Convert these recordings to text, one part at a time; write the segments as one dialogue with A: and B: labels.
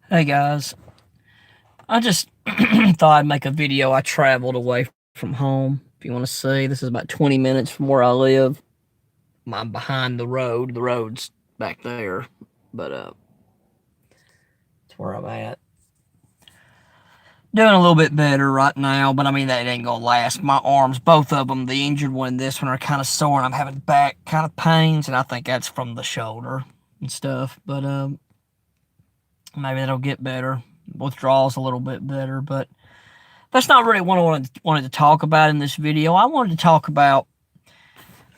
A: Hey guys, I just thought I'd make a video. I traveled away from home. If you want to see, this is about 20 minutes from where I live. I'm behind the road. The road's back there, but it's where I'm at. Doing a little bit better right now, but I mean that ain't gonna last. My arms, both of them, the injured one and this one, are kind of sore, and I'm having back kind of pains, and I think that's from the shoulder and stuff. But maybe that'll get better. Withdrawals a little bit better, but that's not really what I wanted to talk about in this video. I wanted to talk about,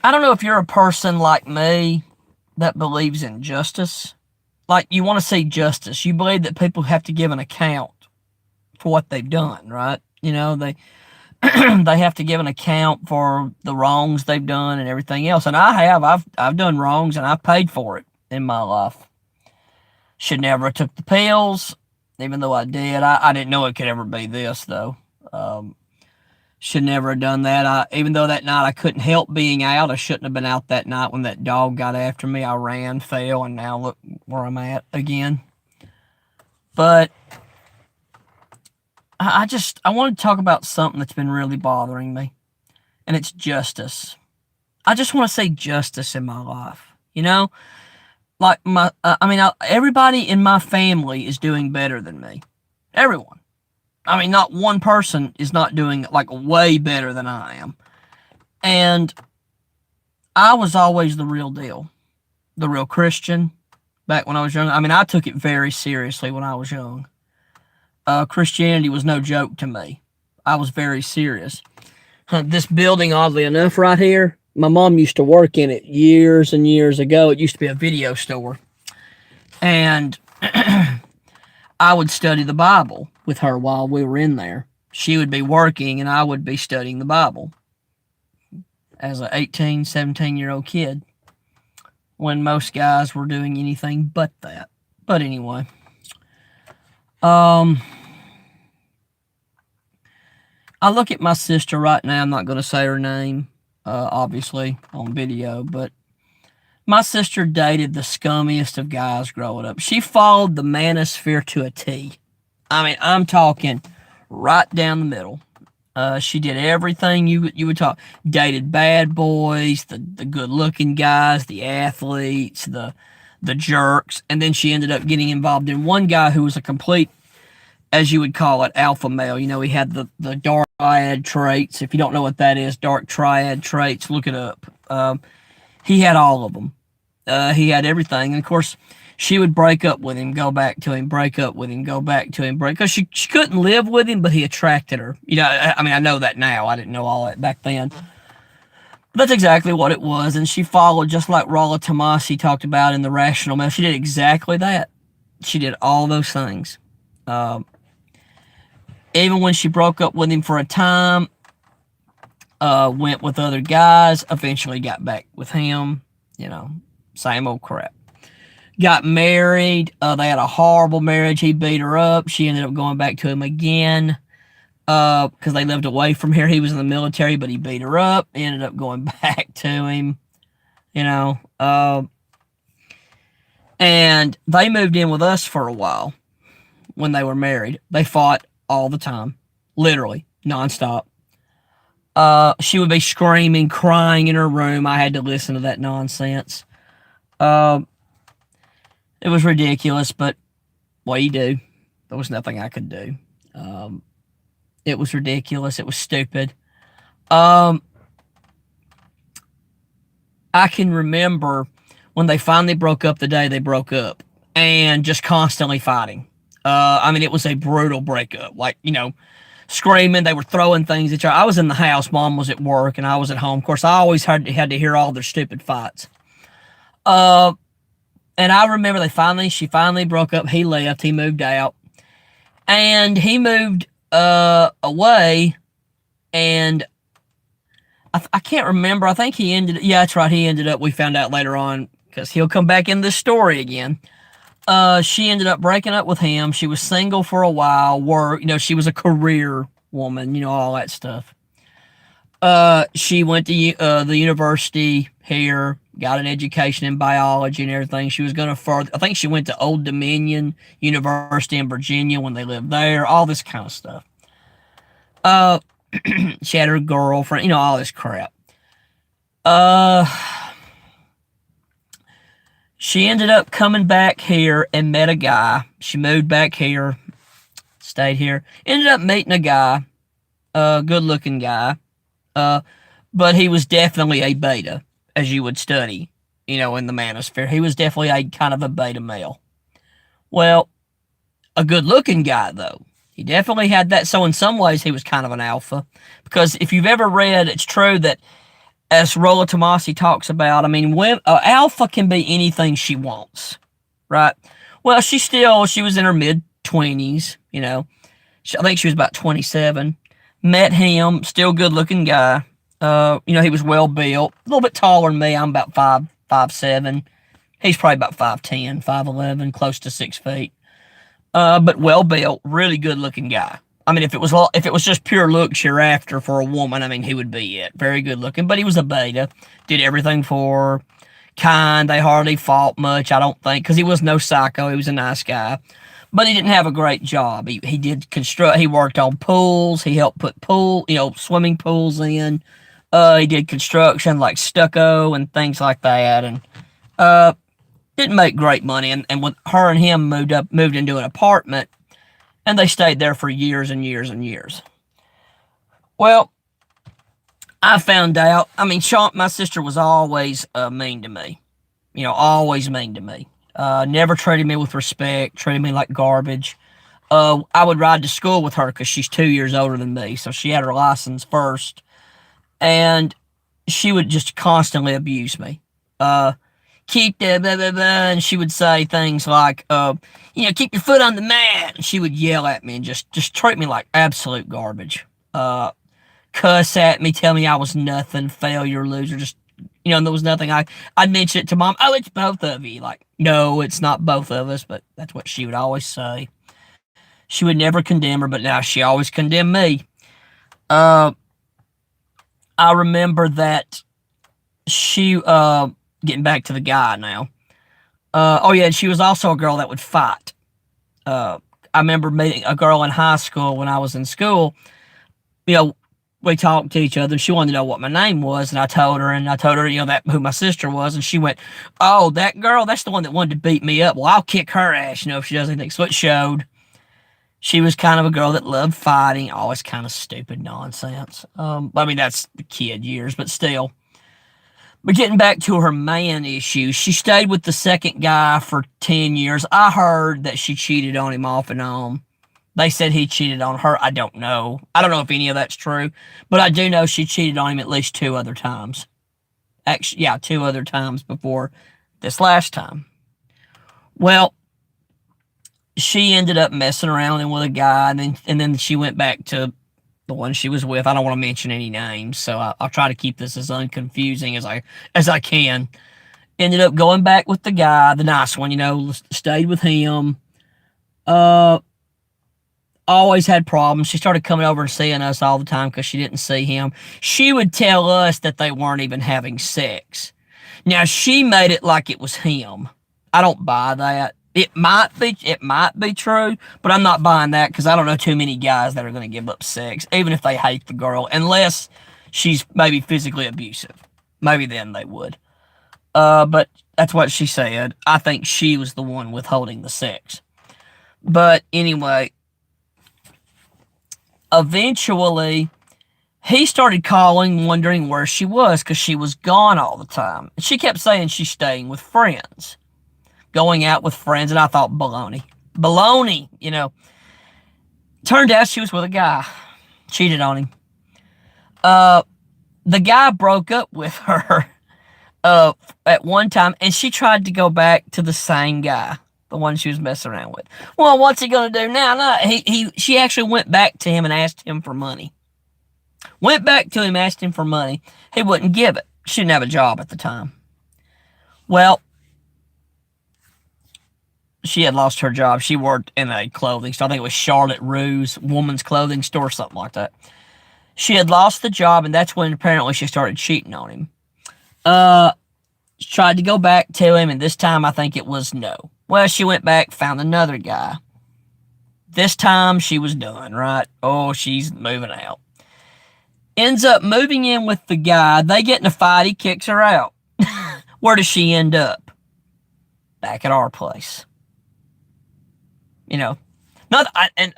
A: I don't know if you're a person like me that believes in justice. Like, you want to see justice. You believe that people have to give an account for what they've done, right? They they have to give an account for the wrongs they've done and everything else. And I've done wrongs and I've paid for it in my life. Should never have took the pills, even though I did. I didn't know it could ever be this though. Should never have done that. Even though that night I couldn't help being out, I shouldn't have been out that night when that dog got after me. I ran, fell, and now look where I'm at again. But I want to talk about something that's been really bothering me, and it's justice. I just want to say justice in my life. Like everybody in my family is doing better than me. Everyone. I mean, not one person is not doing like way better than I am. And I was always the real deal, the real Christian back when I was young. I mean, I took it very seriously when I was young. Christianity was no joke to me. I was very serious. This building, oddly enough, right here, my mom used to work in it years and years ago. It used to be a video store. And I would study the Bible with her while we were in there. She would be working and I would be studying the Bible as an 18, 17-year-old kid when most guys were doing anything but that. But anyway, I look at my sister right now. I'm not going to say her name, obviously, on video, but my sister dated the scummiest of guys growing up. She followed the manosphere to a T. I mean, I'm talking right down the middle. She did everything you would talk. Dated bad boys, the good looking guys, the athletes, the jerks, and then she ended up getting involved in one guy who was a complete, as you would call it, alpha male. He had the dark triad traits. If you don't know what that is, dark triad traits, look it up. He had all of them. He had everything, and of course, she would break up with him, go back to him, break up with him, go back to him, break. Because she couldn't live with him, but he attracted her. I mean, I know that now. I didn't know all that back then. But that's exactly what it was, and she followed just like Rolla Tomasi talked about in The Rational Male. She did exactly that. She did all those things. Even when she broke up with him for a time, went with other guys, eventually got back with him. Same old crap. Got married. They had a horrible marriage. He beat her up. She ended up going back to him again because they lived away from here. He was in the military, but he beat her up. He ended up going back to him. And they moved in with us for a while when they were married. They fought all the time, literally, nonstop. She would be screaming, crying in her room. I had to listen to that nonsense. It was ridiculous, but what do you do? There was nothing I could do. It was ridiculous. It was stupid. I can remember when they finally broke up the day they broke up and just constantly fighting. I mean, it was a brutal breakup. Like, screaming. They were throwing things at each other. I was in the house. Mom was at work, and I was at home. Of course, I always had to hear all their stupid fights. And I remember she finally broke up. He left. He moved out. And he moved away. And I can't remember. I think he ended. Yeah, that's right. He ended up. We found out later on because he'll come back in this story again. She ended up breaking up with him. She was single for a while. She was a career woman. All that stuff. She went to the university here. got an education in biology and everything. She was going to further, I think she went to Old Dominion University in Virginia when they lived there, all this kind of stuff. Uh, she had her girlfriend, all this crap. Uh, she ended up coming back here and met a guy. She moved back here, stayed here, ended up meeting a guy, a good-looking guy. But he was definitely a beta, as you would study, in the manosphere. He was definitely a kind of a beta male. Well, a good-looking guy, though. He definitely had that. So in some ways, he was kind of an alpha. Because if you've ever read, it's true that, as Rollo Tomassi talks about, I mean, alpha can be anything she wants, right? Well, she was in her mid-20s, I think she was about 27. Met him, still good-looking guy. He was well built, a little bit taller than me. I'm about 5'7". He's probably about 5'10", 5'11", close to 6 feet. But well built, really good looking guy. I mean, if it was just pure looks you're after for a woman, I mean, he would be it. Very good looking, but he was a beta. Did everything for her. Kind. They hardly fought much, I don't think, because he was no psycho. He was a nice guy. But he didn't have a great job. He did construct. He worked on pools. He helped put swimming pools in. He did construction like stucco and things like that, and didn't make great money. And when her and him moved into an apartment, and they stayed there for years and years and years. Well, I found out. I mean, my sister was always mean to me. Always mean to me. Never treated me with respect. Treated me like garbage. I would ride to school with her because she's 2 years older than me, so she had her license first. And she would just constantly abuse me. Keep the blah, blah, blah, and she would say things like, keep your foot on the mat. And she would yell at me and just treat me like absolute garbage. Cuss at me, tell me I was nothing, failure, loser, there was nothing. I'd mention it to Mom. Oh, it's both of you. Like, no, it's not both of us, but that's what she would always say. She would never condemn her, but now she always condemned me. I remember that she, getting back to the guy now. And she was also a girl that would fight. I remember meeting a girl in high school when I was in school. We talked to each other. She wanted to know what my name was, and I told her, that who my sister was, and she went, "Oh, that girl, that's the one that wanted to beat me up. Well, I'll kick her ass, if she does anything." So it showed. She was kind of a girl that loved fighting, always kind of stupid nonsense. I mean, that's the kid years, but still. But getting back to her man issue, she stayed with the second guy for 10 years. I heard that she cheated on him off and on. They said he cheated on her. I don't know. I don't know if any of that's true, but I do know she cheated on him at least 2 other times. Actually, yeah, 2 other times before this last time. Well, she ended up messing around with a guy, and then she went back to the one she was with. I don't want to mention any names, so I'll try to keep this as unconfusing as I can. Ended up going back with the guy, the nice one, stayed with him. Always had problems. She started coming over and seeing us all the time because she didn't see him. She would tell us that they weren't even having sex. Now, she made it like it was him. I don't buy that. It might be true, but I'm not buying that because I don't know too many guys that are going to give up sex, even if they hate the girl, unless she's maybe physically abusive. Maybe then they would. But that's what she said. I think she was the one withholding the sex. But anyway, eventually, he started calling, wondering where she was because she was gone all the time. She kept saying she's staying with friends, going out with friends, and I thought, baloney. Baloney, Turned out she was with a guy. Cheated on him. The guy broke up with her at one time, and she tried to go back to the same guy, the one she was messing around with. Well, what's he going to do now? No, she actually went back to him and asked him for money. Went back to him, asked him for money. He wouldn't give it. She didn't have a job at the time. Well, she had lost her job. She worked in a clothing store. I think it was Charlotte Rue's woman's clothing store, something like that. She had lost the job, and that's when apparently she started cheating on him. She tried to go back to him, and this time I think it was no. Well, she went back, found another guy. This time she was done, right? Oh, she's moving out. Ends up moving in with the guy. They get in a fight. He kicks her out. Where does she end up? Back at our place. You know, not and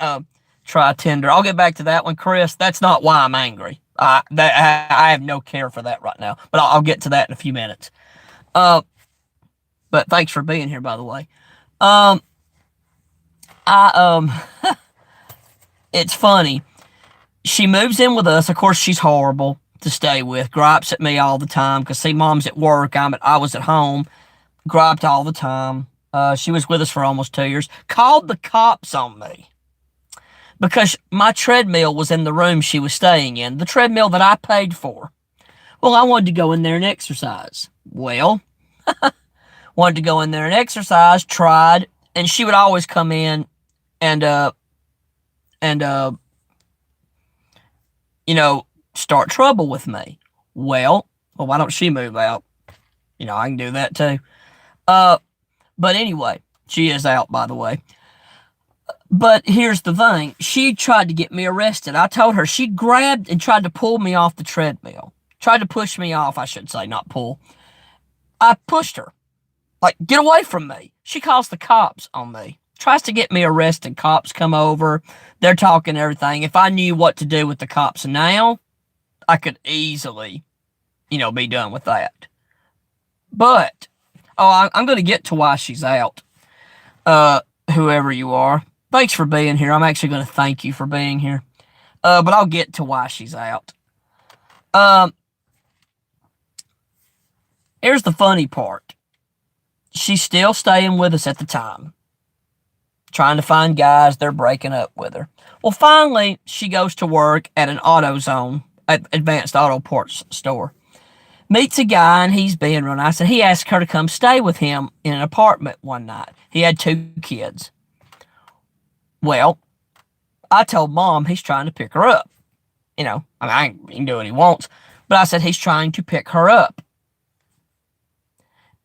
A: try Tinder. I'll get back to that one, Chris. That's not why I'm angry. I have no care for that right now, but I'll get to that in a few minutes. But thanks for being here, by the way. It's funny. She moves in with us. Of course, she's horrible to stay with. Gripes at me all the time because see, mom's at work. I was at home. Griped all the time. She was with us for almost 2 years. Called the cops on me because my treadmill was in the room she was staying in. The treadmill that I paid for. Well, I wanted to go in there and exercise. Well, wanted to go in there and exercise. Tried, and she would always come in and start trouble with me. Well, why don't she move out? I can do that too. But anyway, she is out, by the way. But here's the thing. She tried to get me arrested. I told her she grabbed and tried to pull me off the treadmill. Tried to push me off, I should say, not pull. I pushed her. Like, get away from me. She calls the cops on me. Tries to get me arrested. Cops come over. They're talking everything. If I knew what to do with the cops now, I could easily, be done with that. But, I'm going to get to why she's out. Whoever you are. Thanks for being here. I'm actually going to thank you for being here. But I'll get to why she's out. Here's the funny part. She's still staying with us at the time. Trying to find guys, they're breaking up with her. Well, finally, she goes to work at an AutoZone, at Advanced Auto Parts store. Meets a guy, and he's being real nice. And he asked her to come stay with him in an apartment one night. He had 2 kids. Well, I told Mom he's trying to pick her up. He can do what he wants. But I said he's trying to pick her up.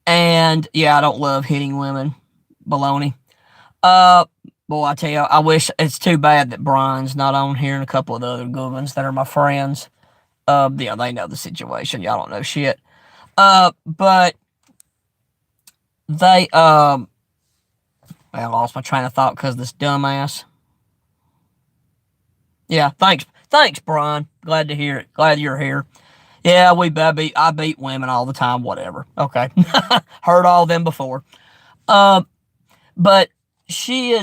A: And, yeah, I don't love hitting women. Baloney. Boy, I tell you, I wish, it's too bad that Brian's not on here and a couple of the other good ones that are my friends. Yeah, they know the situation. Y'all don't know shit. But they, I lost my train of thought because of this dumbass. Yeah, thanks, Brian. Glad to hear it. Glad you're here. Yeah, I beat women all the time. Whatever. Okay, heard all them before. But she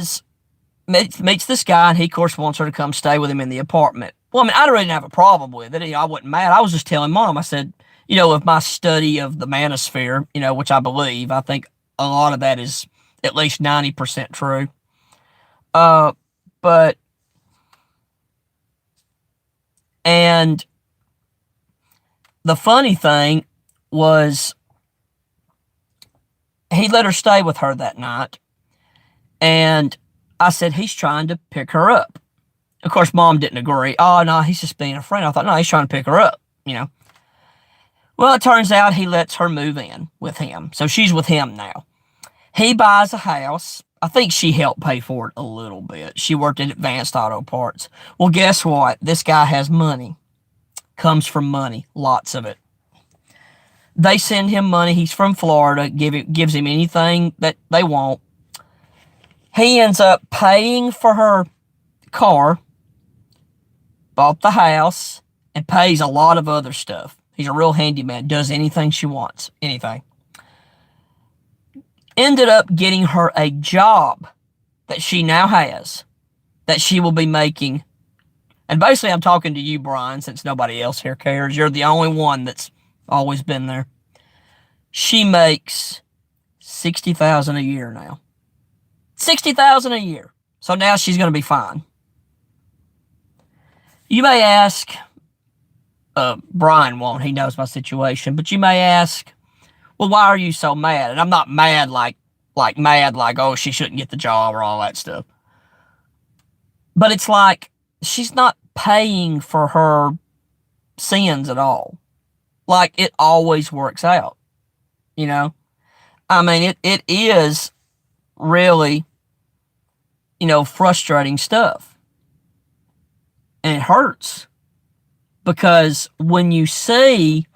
A: meets this guy, and he, of course, wants her to come stay with him in the apartment. Well, I really didn't have a problem with it. I wasn't mad. I was just telling Mom, I said, of my study of the manosphere, which I believe, I think a lot of that is at least 90% true. And the funny thing was, he let her stay with her that night. And I said, he's trying to pick her up. Of course, Mom didn't agree. Oh, no, he's just being a friend. I thought, no, he's trying to pick her up, Well, it turns out he lets her move in with him. So she's with him now. He buys a house. I think she helped pay for it a little bit. She worked at Advanced Auto Parts. Well, guess what? This guy has money. Comes from money. Lots of it. They send him money. He's from Florida. Gives him anything that they want. He ends up paying for her car, bought the house, and pays a lot of other stuff. He's a real handyman. Does anything she wants. Anything. Ended up getting her a job that she now has, that she will be making. And basically, I'm talking to you, Brian, since nobody else here cares. You're the only one that's always been there. She makes $60,000 a year now. $60,000 a year. So now she's going to be fine. You may ask, Brian won't, he knows my situation, but you may ask, well, why are you so mad? And I'm not mad like, oh, she shouldn't get the job or all that stuff. But it's like, she's not paying for her sins at all. Like, it always works out. you know? I mean, it is really, frustrating stuff. And it hurts because when you see,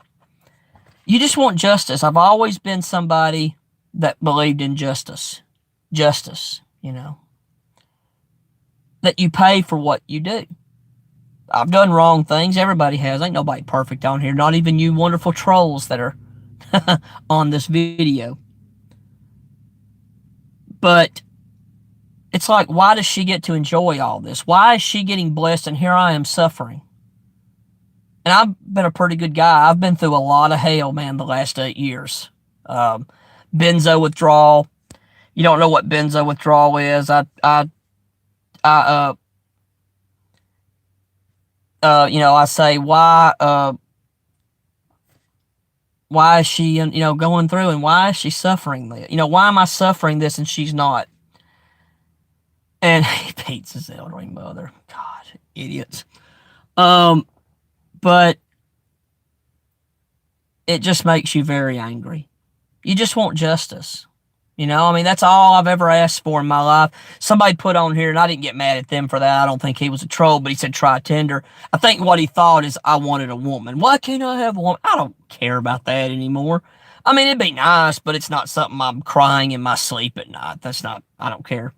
A: you just want justice. I've always been somebody that believed in justice. Justice, that you pay for what you do. I've done wrong things. Everybody has. Ain't nobody perfect on here. Not even you wonderful trolls that are on this video. But it's like, why does she get to enjoy all this? Why is she getting blessed and here I am suffering? And I've been a pretty good guy. I've been through a lot of hell, man, the last 8 years. Benzo withdrawal. You don't know what benzo withdrawal is. I say, why is she, going through and why is she suffering this? Why am I suffering this and she's not? And he beats his elderly mother. God, idiots. But it just makes you very angry. You just want justice. That's all I've ever asked for in my life. Somebody put on here, and I didn't get mad at them for that. I don't think he was a troll, but he said try Tinder. I think what he thought is I wanted a woman. Why can't I have a woman? I don't care about that anymore. It'd be nice, but it's not something I'm crying in my sleep at night. I don't care.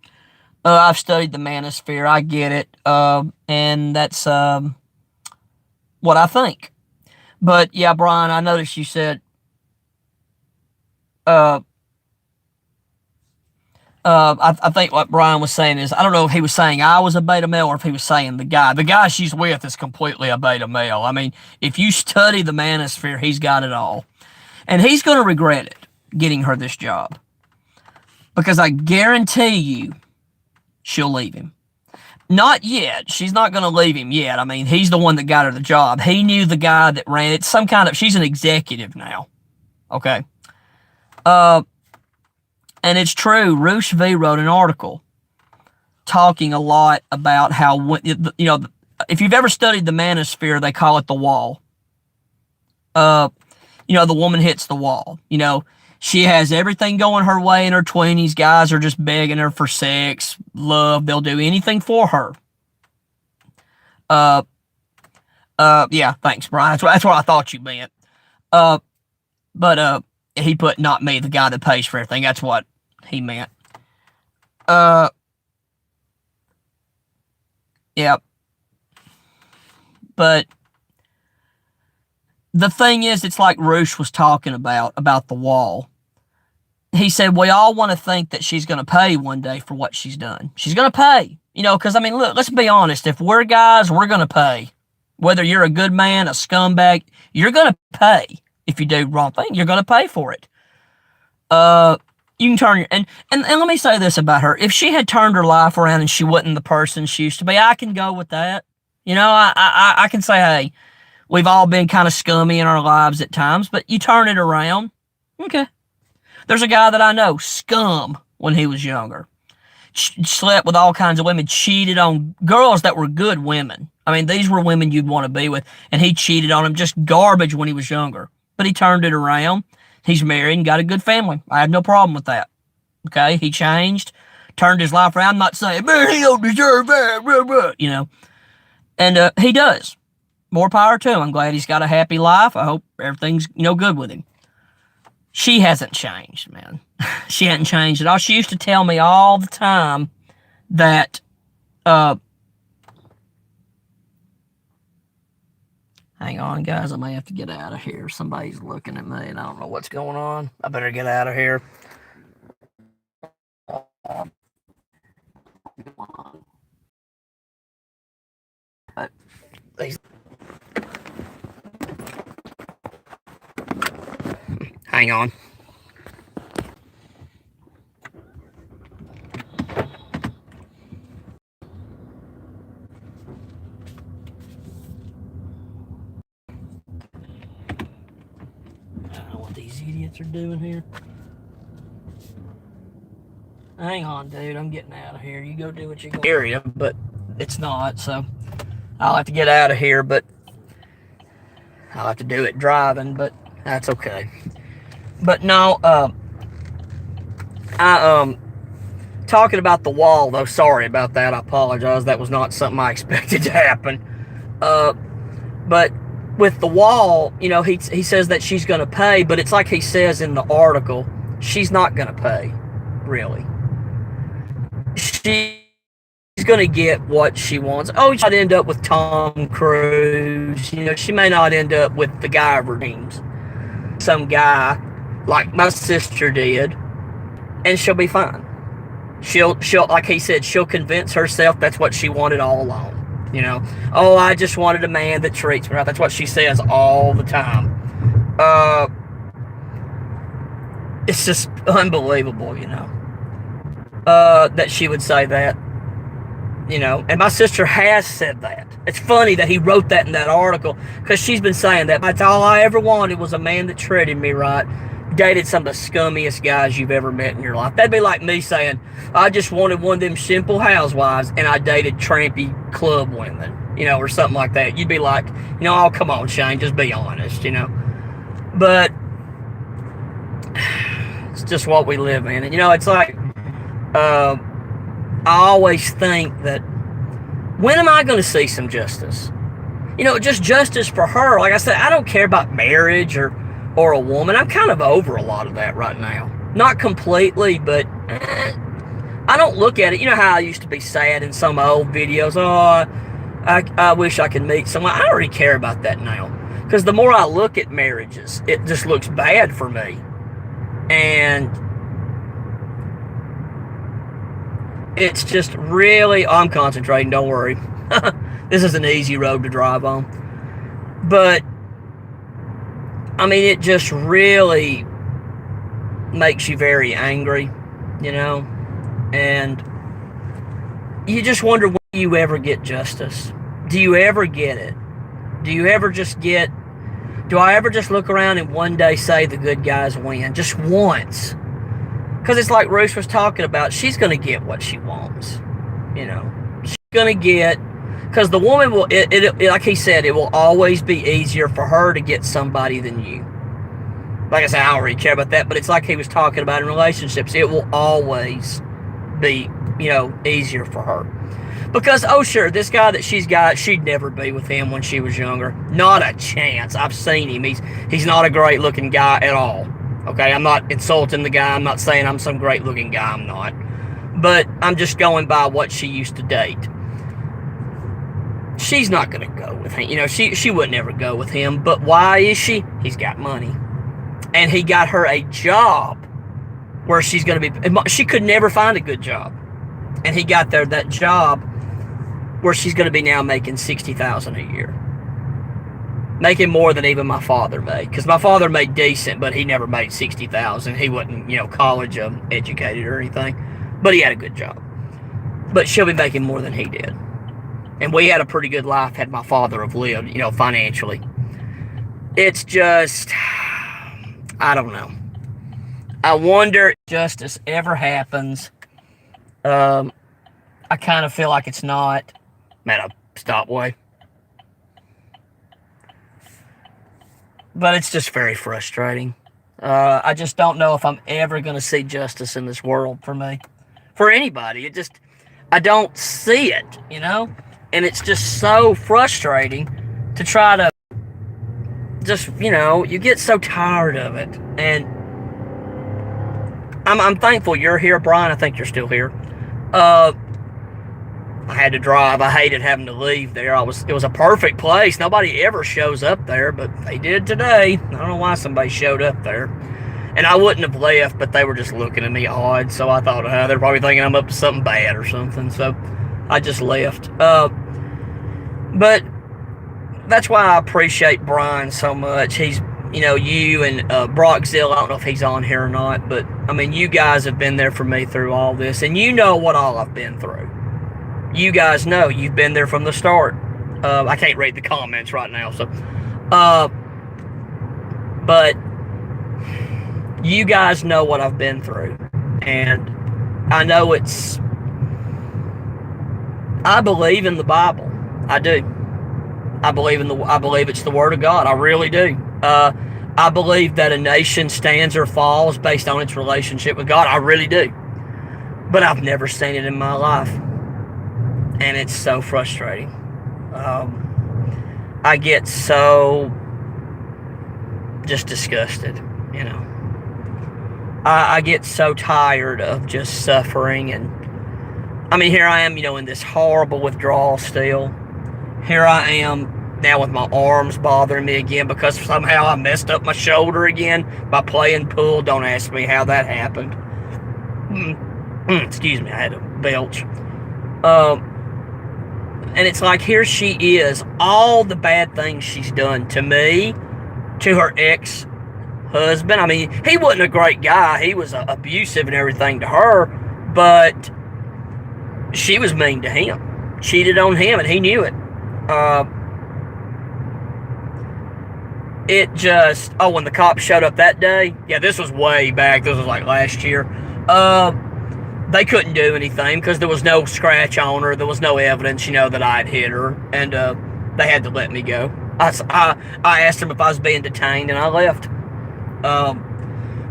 A: I've studied the manosphere. I get it. And that's what I think. But yeah, Brian, I noticed you said I think what Brian was saying is, I don't know if he was saying I was a beta male or if he was saying the guy she's with is completely a beta male. If you study the manosphere, he's got it all. And he's going to regret it, getting her this job. Because I guarantee you, she'll leave him. Not yet. She's not going to leave him yet. He's the one that got her the job. He knew the guy that ran it. She's an executive now. Okay. And it's true. Roosh V wrote an article talking a lot about how, if you've ever studied the manosphere, they call it the wall. The woman hits the wall. She has everything going her way in her 20s. Guys are just begging her for sex, love. They'll do anything for her. Yeah, thanks, Brian. That's what I thought you meant. But he put not me, the guy that pays for everything. That's what he meant. Yeah. But the thing is, it's like Roosh was talking about the wall. He said, we all want to think that she's going to pay one day for what she's done. She's going to pay, because, look, let's be honest. If we're guys, we're going to pay. Whether you're a good man, a scumbag, you're going to pay. If you do the wrong thing, you're going to pay for it. You can turn your, and let me say this about her. If she had turned her life around and she wasn't the person she used to be, I can go with that. I can say, hey, we've all been kind of scummy in our lives at times, but you turn it around. Okay. There's a guy that I know, scum, when he was younger. Slept with all kinds of women, cheated on girls that were good women. These were women you'd want to be with, and he cheated on them, just garbage when he was younger. But he turned it around. He's married and got a good family. I have no problem with that. Okay, he changed, turned his life around. I'm not saying, man, he don't deserve that, blah, blah, And he does. More power to him. I'm glad he's got a happy life. I hope everything's, good with him. She hasn't changed, man. She hasn't changed at all. She used to tell me all the time that, hang on, guys. I may have to get out of here. Somebody's looking at me, and I don't know what's going on. I better get out of here. Hang on. I don't know what these idiots are doing here. Hang on, dude. I'm getting out of here. You go do what you go. Area, but it's not, so I'll have to get out of here, but I'll have to do it driving, but that's okay. But no, I talking about the wall though. Sorry about that. I apologize. That was not something I expected to happen. Uh, but with the wall, he says that she's going to pay, but it's like he says in the article, she's not going to pay, really. She's going to get what she wants. Oh, she might end up with Tom Cruise. She may not end up with the guy of her dreams, some guy like my sister did, and she'll be fine. She'll like he said, she'll convince herself that's what she wanted all along. Oh, I just wanted a man that treats me right. That's what she says all the time. It's just unbelievable, that she would say that. And my sister has said that. It's funny that he wrote that in that article, because she's been saying that. That's all I ever wanted, was a man that treated me right. Dated some of the scummiest guys you've ever met in your life. That'd be like me saying, I just wanted one of them simple housewives, and I dated trampy club women, or something like that. You'd be like, oh, come on, Shane, just be honest, But it's just what we live in. And, it's like, I always think that, when am I going to see some justice? Just justice for her. Like I said, I don't care about marriage or a woman. I'm kind of over a lot of that right now. Not completely, but I don't look at it. You know how I used to be sad in some old videos? Oh, I wish I could meet someone. I don't really care about that now. Because the more I look at marriages, it just looks bad for me. And it's just really, I'm concentrating, don't worry. This is an easy road to drive on. But, I mean, it just really makes you very angry, and you just wonder, will you ever get justice? Do you ever get it? Do you ever just get, do I ever just look around and one day say the good guys win? Just once. Because it's like Ruth was talking about, she's going to get what she wants. She's going to get, because the woman will, like he said, it will always be easier for her to get somebody than you. Like I said, I don't really care about that, but it's like he was talking about in relationships. It will always be, easier for her. Because, oh sure, this guy that she's got, she'd never be with him when she was younger. Not a chance. I've seen him. He's not a great looking guy at all. Okay, I'm not insulting the guy. I'm not saying I'm some great looking guy. I'm not. But I'm just going by what she used to date. She's not going to go with him. She would never go with him. But why is she? He's got money. And he got her a job where she's going to be, she could never find a good job. And he got there that job where she's going to be now making $60,000 a year. Making more than even my father made. Because my father made decent, but he never made $60,000. He wasn't, college educated or anything. But he had a good job. But she'll be making more than he did. And we had a pretty good life had my father have lived, financially. It's just, I don't know. I wonder if justice ever happens. I kind of feel like it's not. I'm at a stopway. But it's just very frustrating. I just don't know if I'm ever going to see justice in this world for me. For anybody. I don't see it, And it's just so frustrating to try to just, you get so tired of it. And I'm thankful you're here, Brian. I think you're still here. I had to drive. I hated having to leave there. It was a perfect place. Nobody ever shows up there, but they did today. I don't know why somebody showed up there. And I wouldn't have left, but they were just looking at me odd. So I thought, they're probably thinking I'm up to something bad or something. So I just left. But that's why I appreciate Brian so much. He's, you and Brockzilla, I don't know if he's on here or not, but, I mean, you guys have been there for me through all this, and you know what all I've been through. You guys know. You've been there from the start. I can't read the comments right now, so. But you guys know what I've been through, and I know I believe in the Bible. I do. I believe it's the Word of God. I really do. I believe that a nation stands or falls based on its relationship with God. I really do. But I've never seen it in my life. And it's so frustrating. I get so just disgusted, you know. I get so tired of just suffering. And I mean, here I am, you know, in this horrible withdrawal still. Here I am now with my arms bothering me again because somehow I messed up my shoulder again by playing pool. Don't ask me how that happened. Excuse me, I had a belch. And it's like, here she is, all the bad things she's done to me, to her ex-husband. I mean, he wasn't a great guy. He was abusive and everything to her, but she was mean to him. Cheated on him, and he knew it. It just, when the cops showed up that day, yeah, this was way back, this was like last year, they couldn't do anything because there was no scratch on her, there was no evidence, you know, that I had hit her, and they had to let me go. I asked them if I was being detained, and I left.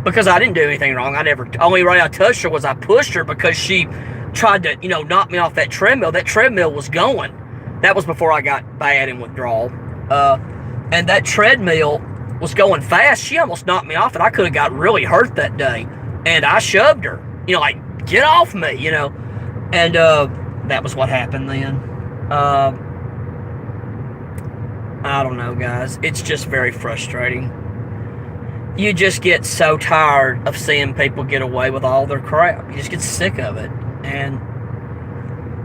A: Because I didn't do anything wrong. Only way I touched her was I pushed her because she tried to, you know, knock me off that treadmill. That treadmill was going. That was before I got bad in withdrawal. And that treadmill was going fast. She almost knocked me off, and I could have got really hurt that day. And I shoved her, you know, like, get off me, you know. And that was what happened then. I don't know, guys. It's just very frustrating. You just get so tired of seeing people get away with all their crap. You just get sick of it. And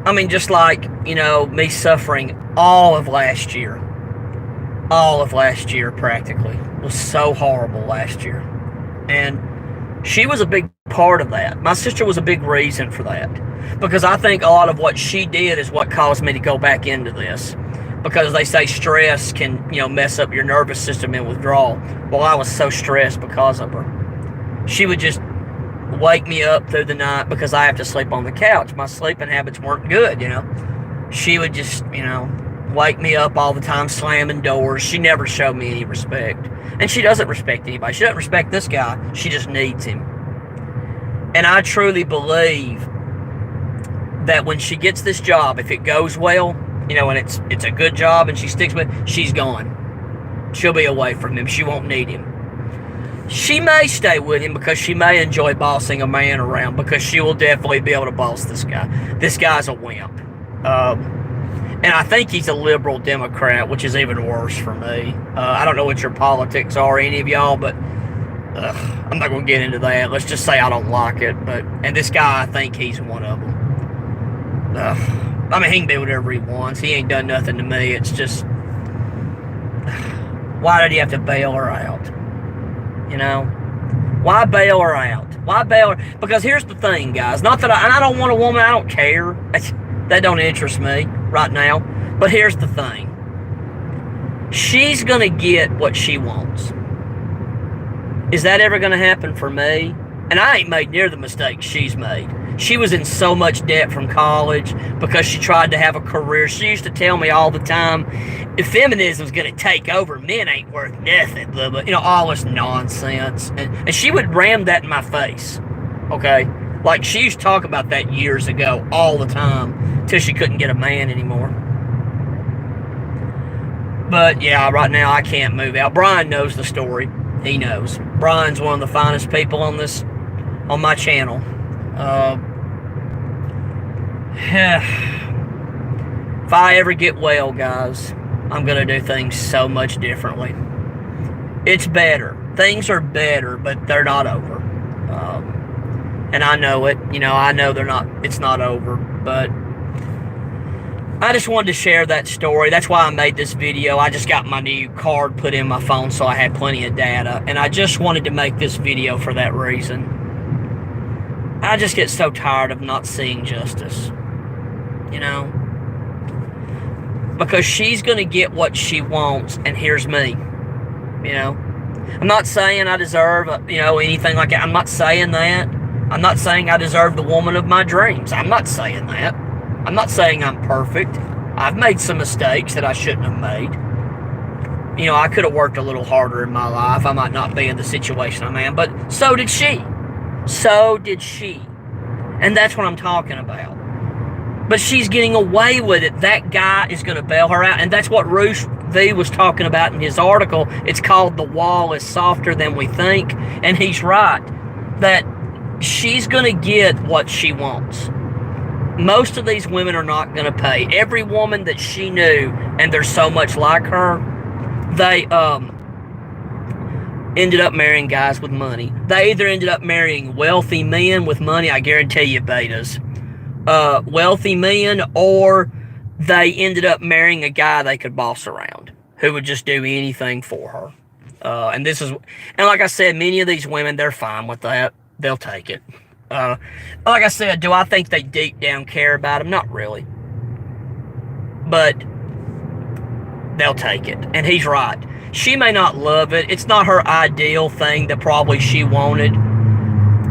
A: I mean, just like, you know, me suffering all of last year practically was so horrible last year. And she was a big part of that. My sister was a big reason for that. Because I think a lot of what she did is what caused me to go back into this. Because they say stress can, you know, mess up your nervous system in withdrawal. Well, I was so stressed because of her. She would just wake me up through the night because I have to sleep on the couch. My sleeping habits weren't good, you know. She would just, you know, wake me up all the time, slamming doors. She never showed me any respect. And she doesn't respect anybody. She doesn't respect this guy. She just needs him. And I truly believe that when she gets this job, if it goes well, you know, and it's a good job and she sticks with it, she's gone. She'll be away from him. She won't need him. She may stay with him because she may enjoy bossing a man around, because she will definitely be able to boss this guy. This guy's a wimp. And I think he's a liberal Democrat, which is even worse for me. I don't know what your politics are, any of y'all, but I'm not going to get into that. Let's just say I don't like it. And this guy, I think he's one of them. I mean, he can do whatever he wants. He ain't done nothing to me. It's just, why did he have to bail her out? You know? Why bail her out? Why bail her? Because here's the thing, guys. Not that I don't want a woman. I don't care. That don't interest me right now. But here's the thing. She's going to get what she wants. Is that ever going to happen for me? And I ain't made near the mistakes she's made. She was in so much debt from college because she tried to have a career. She used to tell me all the time, if feminism's going to take over, men ain't worth nothing, blah, blah, you know, all this nonsense. And she would ram that in my face, okay? Like, she used to talk about that years ago all the time till she couldn't get a man anymore. But, yeah, right now I can't move out. Brian knows the story. He knows. Brian's one of the finest people on my channel. If I ever get well, guys, I'm going to do things so much differently. It's better. Things are better, but they're not over. And I know it. You know, I know it's not over. But I just wanted to share that story. That's why I made this video. I just got my new card put in my phone, so I had plenty of data. And I just wanted to make this video for that reason. I just get so tired of not seeing justice. You know? Because she's going to get what she wants, and here's me. You know? I'm not saying I deserve, you know, anything like that. I'm not saying that. I'm not saying I deserve the woman of my dreams. I'm not saying that. I'm not saying I'm perfect. I've made some mistakes that I shouldn't have made. I could have worked a little harder in my life. I might not be in the situation I'm in, but so did she. So did she. And that's what I'm talking about. But she's getting away with it. That guy is going to bail her out. And that's what Rush V was talking about in his article. It's called The Wall is Softer Than We Think. And he's right. That she's going to get what she wants. Most of these women are not going to pay. Every woman that she knew, and there's so much like her, they ended up marrying guys with money. They either ended up marrying wealthy men with money, I guarantee you, betas. Wealthy men, or they ended up marrying a guy they could boss around, who would just do anything for her. And like I said, many of these women, they're fine with that. They'll take it. Like I said, do I think they deep down care about him? Not really. But they'll take it. And he's right. She may not love it. It's not her ideal thing that probably she wanted,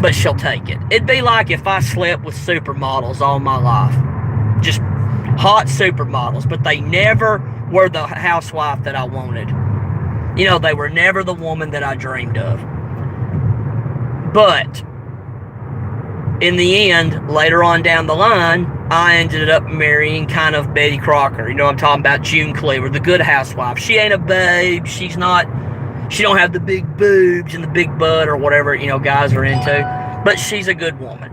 A: but she'll take it. It'd be like if I slept with supermodels all my life. Just hot supermodels, but they never were the housewife that I wanted. They were never the woman that I dreamed of. But in the end, later on down the line, I ended up marrying kind of Betty Crocker. I'm talking about June Cleaver, the good housewife. She ain't a babe. She don't have the big boobs and the big butt or whatever, guys are into. But she's a good woman.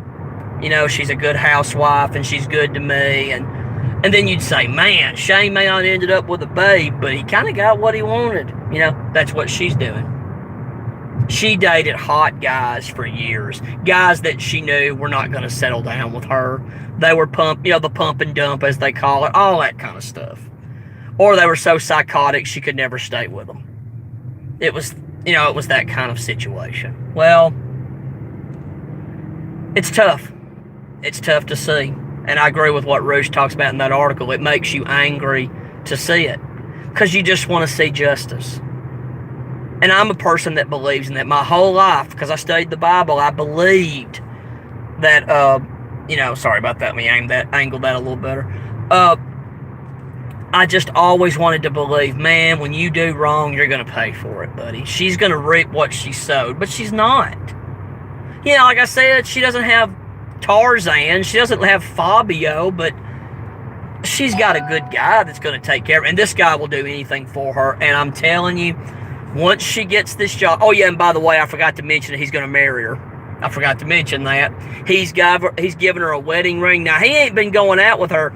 A: She's a good housewife and she's good to me. And then you'd say, man, Shane may not ended up with a babe, but he kind of got what he wanted. That's what she's doing. She dated hot guys for years. Guys that she knew were not going to settle down with her. They were the pump and dump, as they call it, all that kind of stuff. Or they were so psychotic she could never stay with them. It was that kind of situation. Well, it's tough. It's tough to see. And I agree with what Rush talks about in that article. It makes you angry to see it. Because you just want to see justice. And I'm a person that believes in that my whole life, because I studied the Bible, I believed that, sorry about that, let me angle that a little better. I just always wanted to believe, man, when you do wrong, you're going to pay for it, buddy. She's going to reap what she sowed, but she's not. Like I said, she doesn't have Tarzan, she doesn't have Fabio, but she's got a good guy that's going to take care of her, and this guy will do anything for her, and I'm telling you, once she gets this job... Oh, yeah, and by the way, I forgot to mention that he's going to marry her. I forgot to mention that. He's given her a wedding ring. Now, he ain't been going out with her.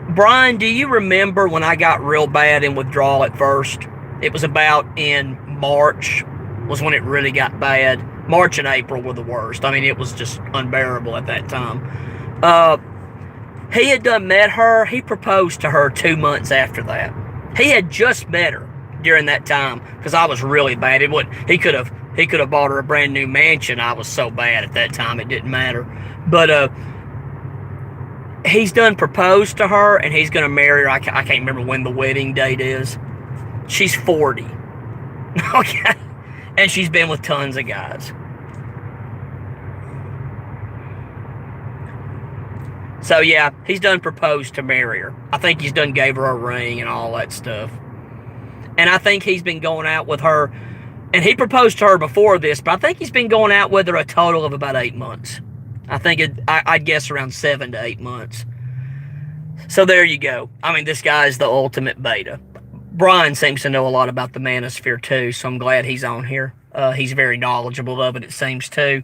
A: Brian, do you remember when I got real bad in withdrawal at first? It was about in March was when it really got bad. March and April were the worst. It was just unbearable at that time. He had done met her. He proposed to her 2 months after that. He had just met her during that time, because I was really bad. He could have bought her a brand new mansion. I was so bad at that time it didn't matter. But he's done proposed to her, and he's going to marry her. I can't remember when the wedding date is. She's 40. Okay, and she's been with tons of guys. So yeah, he's done proposed to marry her. I think he's done gave her a ring and all that stuff. And I think he's been going out with her, and he proposed to her before this, but I think he's been going out with her a total of about 8 months. I'd guess around 7 to 8 months. So there you go. This guy is the ultimate beta. Brian seems to know a lot about the manosphere too, so I'm glad he's on here. He's very knowledgeable of it seems too.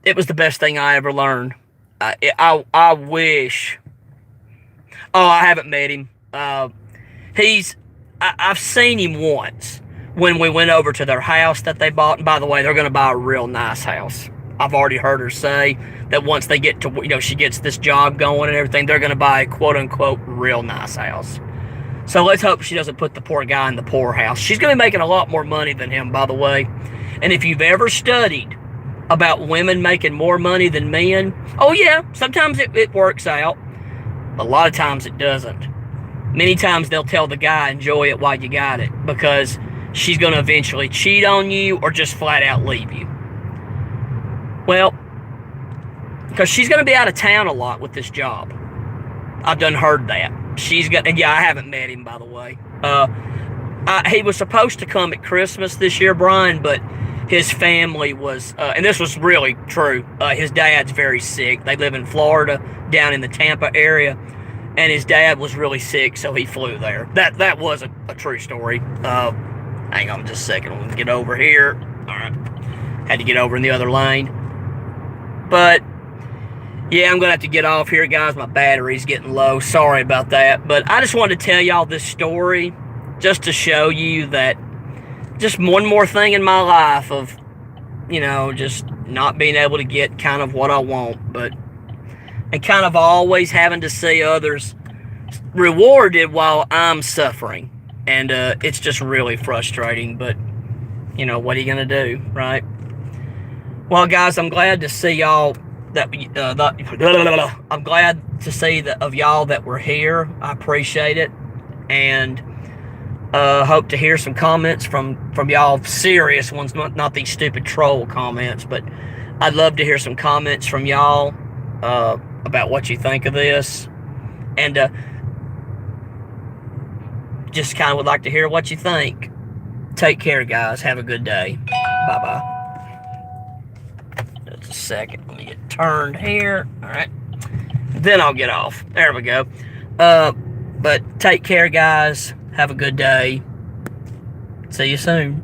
A: It was the best thing I ever learned. I wish... Oh, I haven't met him. I've seen him once when we went over to their house that they bought. And by the way, they're going to buy a real nice house. I've already heard her say that once they get to, she gets this job going and everything, they're going to buy a quote-unquote real nice house. So let's hope she doesn't put the poor guy in the poorhouse. She's going to be making a lot more money than him, by the way. And if you've ever studied about women making more money than men, oh yeah, sometimes it works out. But a lot of times it doesn't. Many times they'll tell the guy, enjoy it while you got it, because she's going to eventually cheat on you or just flat out leave you. Well, because she's going to be out of town a lot with this job. I've done heard that. I haven't met him, by the way. He was supposed to come at Christmas this year, Brian, but his family was, and this was really true. His dad's very sick. They live in Florida, down in the Tampa area, and his dad was really sick, so he flew there. That was a true story. Hang on just a second. Let me get over here. All right. Had to get over in the other lane. But, yeah, I'm going to have to get off here, guys. My battery's getting low. Sorry about that. But I just wanted to tell y'all this story just to show you that just one more thing in my life of, just not being able to get kind of what I want. But, and kind of always having to see others rewarded while I'm suffering. And it's just really frustrating. But, what are you going to do, right? Well, guys, I'm glad to see y'all I'm glad to see of y'all that were here. I appreciate it, and hope to hear some comments from y'all, serious ones, not these stupid troll comments. But I'd love to hear some comments from y'all about what you think of this, and just kind of would like to hear what you think. Take care, guys. Have a good day. Bye-bye. Just a second. Let me get turned here. All right. Then I'll get off. There we go. But take care, guys. Have a good day. See you soon.